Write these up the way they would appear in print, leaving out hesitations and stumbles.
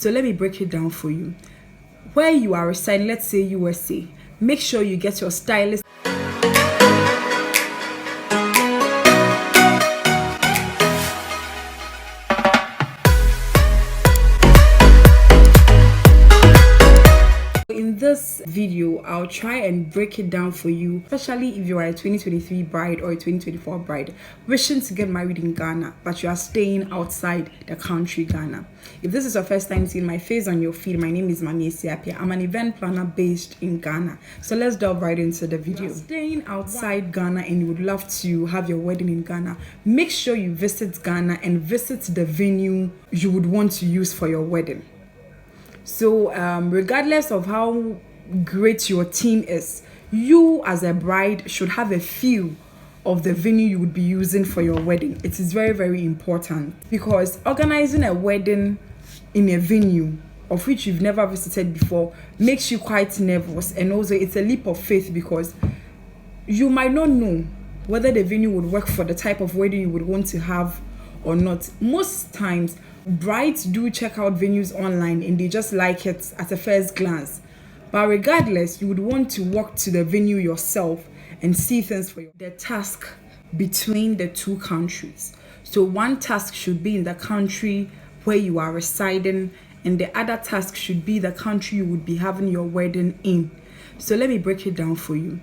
So let me break it down for you. Where you are residing, let's say USA, make sure you get your stylist. In this video, I'll try and break it down for you, especially if you are a 2023 bride or a 2024 bride wishing to get married in Ghana, but you are staying outside the country, Ghana. If this is your first time seeing my face on your feed, my name is Mami Esiapia. I'm an event planner based in Ghana. So let's delve right into the video. If you're staying outside Ghana and you would love to have your wedding in Ghana, make sure you visit Ghana and visit the venue you would want to use for your wedding. So regardless of how great your team is, you as a bride should have a feel of the venue you would be using for your wedding. It is very, very important because organizing a wedding in a venue of which you've never visited before makes you quite nervous, and also it's a leap of faith because you might not know whether the venue would work for the type of wedding you would want to have or not. Most times brides do check out venues online and they just like it at a first glance, but regardless, you would want to walk to the venue yourself and see things for you. The task between the two countries, so one task should be in the country where you are residing and the other task should be the country you would be having your wedding in. So let me break it down for you.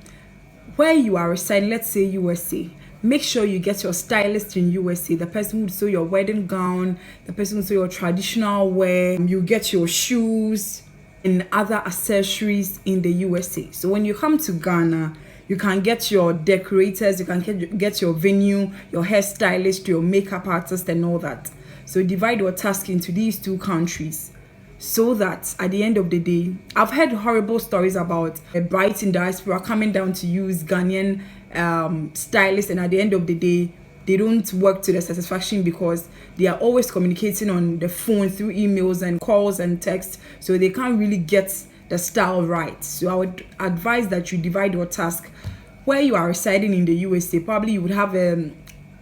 Where you are residing, let's say USA, make sure you get your stylist in USA, the person who would sew your wedding gown, the person who would sew your traditional wear. You get your shoes and other accessories in the USA. So when you come to Ghana, you can get your decorators, you can get your venue, your hairstylist, your makeup artist and all that. So divide your task into these two countries so that at the end of the day, I've heard horrible stories about brides in diaspora coming down to use Ghanaian stylists, and at the end of the day they don't work to their satisfaction because they are always communicating on the phone through emails and calls and texts, so they can't really get the style right. So I would advise that you divide your task. Where you are residing in the USA, probably you would have a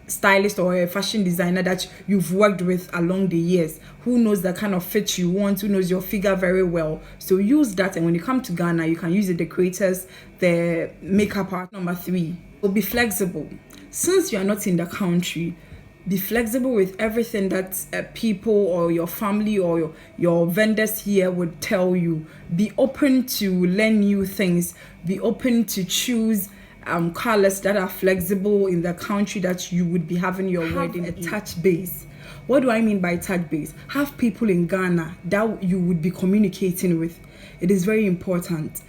stylist or a fashion designer that you've worked with along the years, who knows the kind of fit you want, who knows your figure very well. So use that, and when you come to Ghana, you can use the decorators, the makeup art. Number 3, so be flexible. Since you are not in the country, be flexible with everything that people or your family or your vendors here would tell you. Be open to learn new things. Be open to choose colors that are flexible in the country that you would be having your wedding. A touch base. What do I mean by touch base? Have people in Ghana that you would be communicating with. It is very important.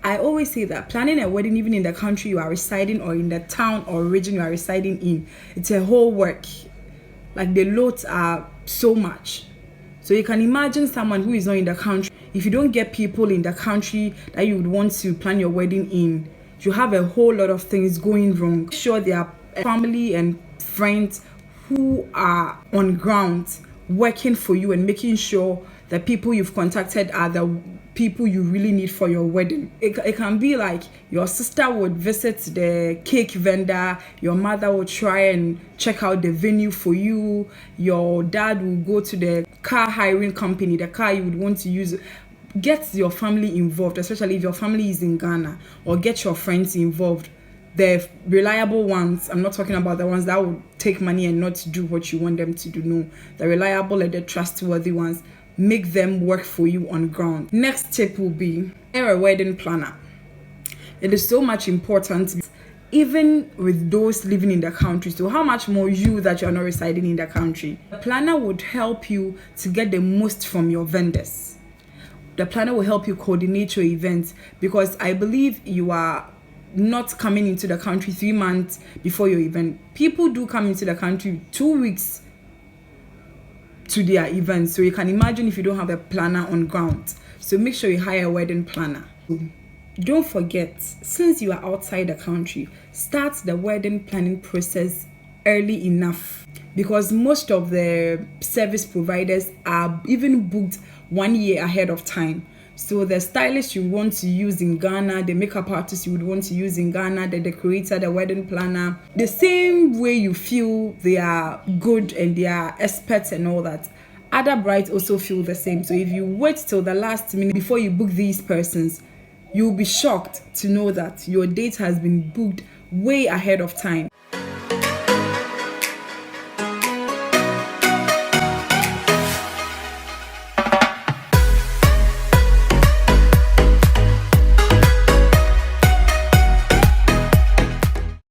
I always say that planning a wedding, even in the country you are residing or in the town or region you are residing in, it's a whole work. Like the loads are so much. So you can imagine someone who is not in the country. If you don't get people in the country that you would want to plan your wedding in, you have a whole lot of things going wrong. Make sure there are family and friends who are on ground working for you and making sure the people you've contacted are the people you really need for your wedding. It can be like your sister would visit the cake vendor, your mother will try and check out the venue for you, your dad will go to the car hiring company, the car you would want to use. Get your family involved, especially if your family is in Ghana, or get your friends involved. The reliable ones, I'm not talking about the ones that would take money and not do what you want them to do. No, the reliable and the trustworthy ones, make them work for you on ground. Next tip will be hire a wedding planner. It is so much important, even with those living in the country. So how much more you that you're not residing in the country? The planner would help you to get the most from your vendors. The planner will help you coordinate your events, because I believe you are not coming into the country 3 months before your event. People do come into the country 2 weeks to their event. So you can imagine if you don't have a planner on ground. So make sure you hire a wedding planner. Don't forget, since you are outside the country, start the wedding planning process early enough, because most of the service providers are even booked 1 year ahead of time. So the stylist you want to use in Ghana, the makeup artist you would want to use in Ghana, the decorator, the wedding planner, the same way you feel they are good and they are experts and all that, Other brides also feel the same. So if you wait till the last minute before you book these persons, you'll be shocked to know that your date has been booked way ahead of time.